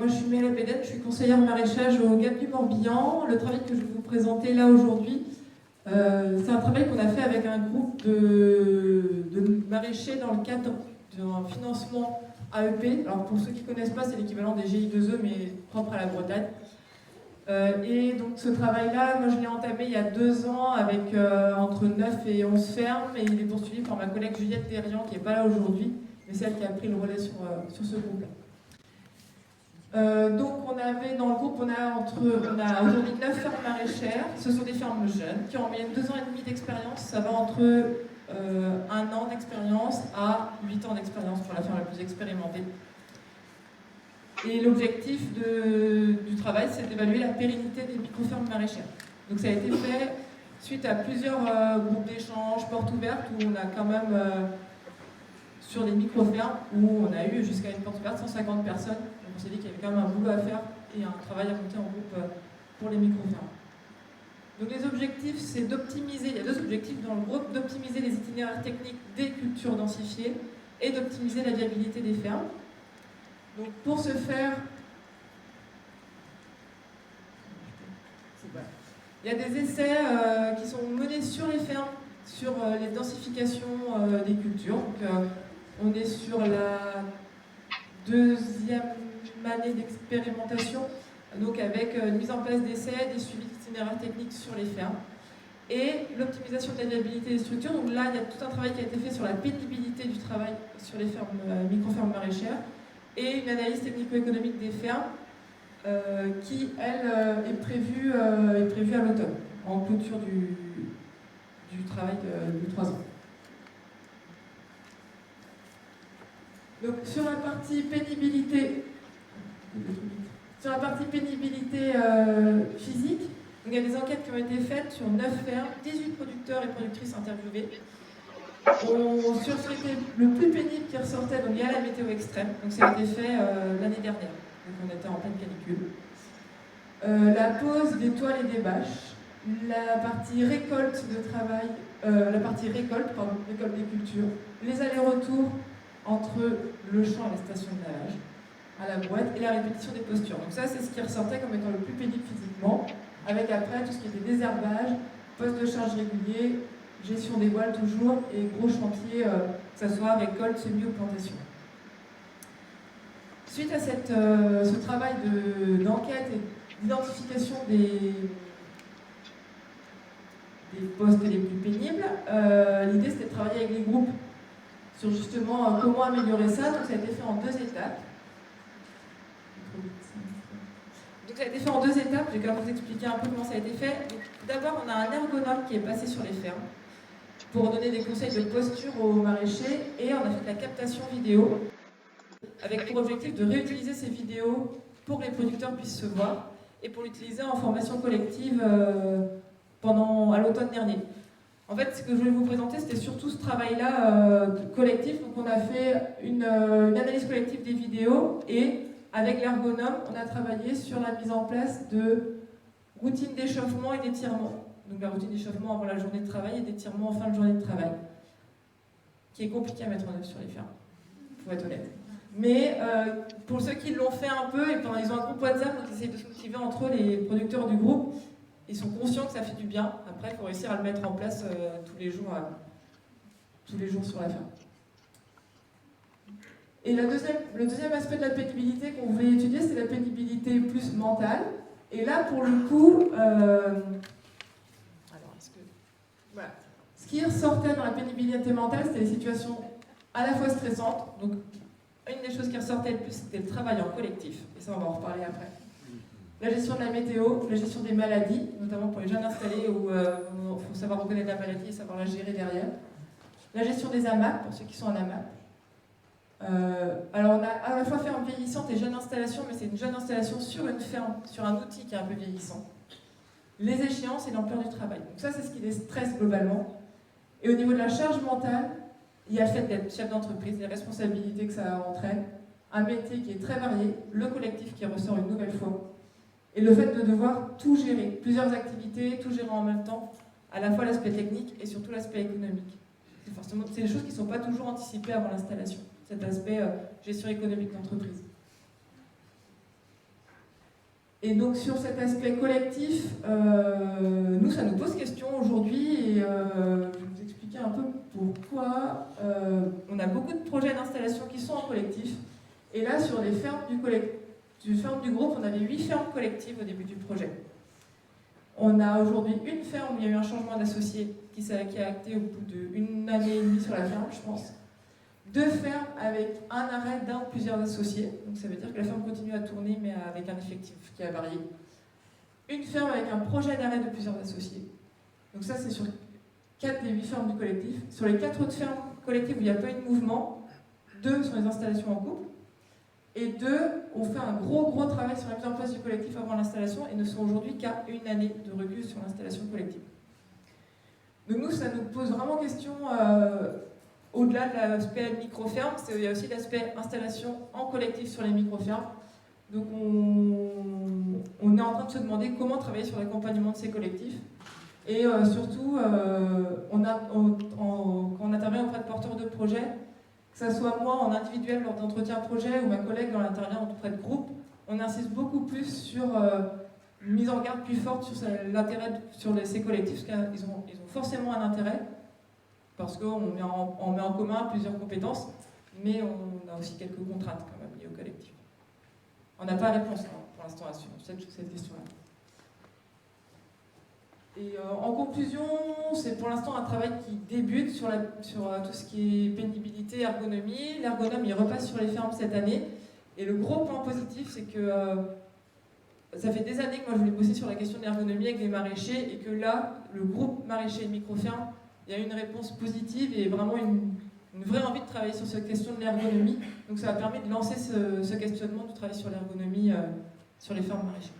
moi je suis Mélanie Bédette, je suis conseillère maraîchage au GAP du Morbihan. Le travail que je vais vous présenter là aujourd'hui, c'est un travail qu'on a fait avec un groupe de maraîchers dans le cadre d'un financement AEP. Alors pour ceux qui ne connaissent pas, c'est l'équivalent des GI2E mais propre à la Bretagne. Et donc ce travail-là, moi je l'ai entamé il y a 2 ans avec entre 9 et 11 fermes, et il est poursuivi par ma collègue Juliette Derian qui n'est pas là aujourd'hui, mais c'est elle qui a pris le relais sur ce groupe-là. Donc on avait dans le groupe, on a aujourd'hui 9 fermes maraîchères. Ce sont des fermes jeunes qui ont en moyenne 2 ans et demi d'expérience. Ça va entre 1 an d'expérience à 8 ans d'expérience pour la ferme la plus expérimentée. Et l'objectif du travail, c'est d'évaluer la pérennité des micro-fermes maraîchères. Donc ça a été fait suite à plusieurs groupes d'échange, portes ouvertes, où on a quand même, sur des micro-fermes, où on a eu jusqu'à une porte ouverte 150 personnes. Donc on s'est dit qu'il y avait quand même un boulot à faire et un travail à monter en groupe pour les micro-fermes. Donc les objectifs, c'est d'optimiser, il y a 2 objectifs dans le groupe, d'optimiser les itinéraires techniques des cultures densifiées et d'optimiser la viabilité des fermes. Donc pour ce faire, il y a des essais qui sont menés sur les fermes, sur les densifications des cultures. Donc on est sur la 2e année d'expérimentation, donc avec une mise en place d'essais, des suivis d'itinéraires techniques sur les fermes et l'optimisation de la viabilité des structures. Donc là, il y a tout un travail qui a été fait sur la pénibilité du travail sur les fermes, micro-fermes maraîchères, et une analyse technico-économique des fermes qui, elle, est prévue à l'automne, en clôture du travail de 3 ans. Donc sur la partie pénibilité, physique, donc, il y a des enquêtes qui ont été faites sur 9 fermes, 18 producteurs et productrices interviewés. Sur ce qui était le plus pénible qui ressortait, donc il y a la météo extrême, donc ça a été fait l'année dernière, donc on était en pleine canicule. La pose des toiles et des bâches, la partie récolte récolte des cultures, les allers-retours entre le champ et la station de lavage, à la boîte, et la répétition des postures. Donc ça, c'est ce qui ressortait comme étant le plus pénible physiquement, avec après tout ce qui était désherbage, poste de charge régulier, gestion des voiles toujours, et gros chantier, que ce soit récolte, semis ou plantation. Suite à ce travail d'enquête et d'identification des postes les plus pénibles, l'idée c'était de travailler avec les groupes sur justement comment améliorer ça. Donc ça a été fait en 2 étapes. Donc ça a été fait en 2 étapes, je vais quand même vous expliquer un peu comment ça a été fait. D'abord, on a un ergonome qui est passé sur les fermes pour donner des conseils de posture aux maraîchers, et on a fait de la captation vidéo avec pour objectif de réutiliser ces vidéos pour que les producteurs puissent se voir et pour l'utiliser en formation collective à l'automne dernier. En fait, ce que je voulais vous présenter, c'était surtout ce travail-là collectif. Donc on a fait une analyse collective des vidéos, et avec l'ergonome, on a travaillé sur la mise en place de routines d'échauffement et d'étirement. Donc la routine d'échauffement avant la journée de travail et d'étirement en fin de journée de travail, qui est compliqué à mettre en œuvre sur les fermes, pour être honnête. Mais pour ceux qui l'ont fait un peu, et ils ont un groupe WhatsApp, donc ils essayent de se motiver entre eux, les producteurs du groupe, ils sont conscients que ça fait du bien. Après, il faut réussir à le mettre en place tous les jours sur la ferme. Et le deuxième aspect de la pénibilité qu'on voulait étudier, c'est la pénibilité plus mentale. Et là, pour le coup, voilà. Ce qui ressortait dans la pénibilité mentale, c'était les situations à la fois stressantes. Donc, une des choses qui ressortait le plus, c'était le travail en collectif. Et ça, on va en reparler après. La gestion de la météo, la gestion des maladies, notamment pour les jeunes installés, où il faut savoir reconnaître la maladie et savoir la gérer derrière. La gestion des AMAP, pour ceux qui sont en AMAP. Alors on a à la fois ferme vieillissante et jeune installation, mais c'est une jeune installation sur une ferme, sur un outil qui est un peu vieillissant. Les échéances et l'ampleur du travail. Donc ça, c'est ce qui les stresse globalement. Et au niveau de la charge mentale, il y a le fait d'être chef d'entreprise, les responsabilités que ça entraîne, un métier qui est très varié, le collectif qui ressort une nouvelle fois, et le fait de devoir tout gérer, plusieurs activités, tout gérer en même temps, à la fois l'aspect technique et surtout l'aspect économique. C'est des choses qui ne sont pas toujours anticipées avant l'installation, cet aspect gestion économique d'entreprise. Et donc sur cet aspect collectif, nous, ça nous pose question aujourd'hui, et je vais vous expliquer un peu pourquoi. On a beaucoup de projets d'installation qui sont en collectif, et là, sur les fermes du groupe, on avait 8 fermes collectives au début du projet. On a aujourd'hui une ferme où il y a eu un changement d'associé qui a acté au bout d'une année et demie sur la ferme, je pense. 2 fermes avec un arrêt d'un ou plusieurs associés, donc ça veut dire que la ferme continue à tourner mais avec un effectif qui a varié. Une ferme avec un projet d'arrêt de plusieurs associés, donc ça c'est sur 4 des 8 fermes du collectif. Sur les 4 autres fermes collectives où il n'y a pas eu de mouvement, 2 sont les installations en couple, et 2 ont fait un gros travail sur la mise en place du collectif avant l'installation et ne sont aujourd'hui qu'à une année de recul sur l'installation collective. Donc nous, ça nous pose vraiment question. Au-delà de l'aspect micro-ferme, il y a aussi l'aspect installation en collectif sur les micro-fermes. Donc on est en train de se demander comment travailler sur l'accompagnement de ces collectifs. Et surtout, quand on intervient auprès de porteurs de projets, que ce soit moi en individuel lors d'entretien projet ou ma collègue quand elle intervient auprès de groupe, on insiste beaucoup plus sur une mise en garde plus forte sur l'intérêt sur ces collectifs, parce qu'ils ont forcément un intérêt. Parce qu'on met en commun plusieurs compétences, mais on a aussi quelques contraintes quand même liées au collectif. On n'a pas de réponse pour l'instant à cette question-là. Et en conclusion, c'est pour l'instant un travail qui débute sur tout ce qui est pénibilité, ergonomie. L'ergonome, il repasse sur les fermes cette année. Et le gros point positif, c'est que ça fait des années que moi je voulais bosser sur la question de l'ergonomie avec les maraîchers, et que là, le groupe maraîcher et micro-ferme, il y a une réponse positive et vraiment une vraie envie de travailler sur cette question de l'ergonomie. Donc ça a permis de lancer ce questionnement, de travailler sur l'ergonomie sur les fermes maraîchères.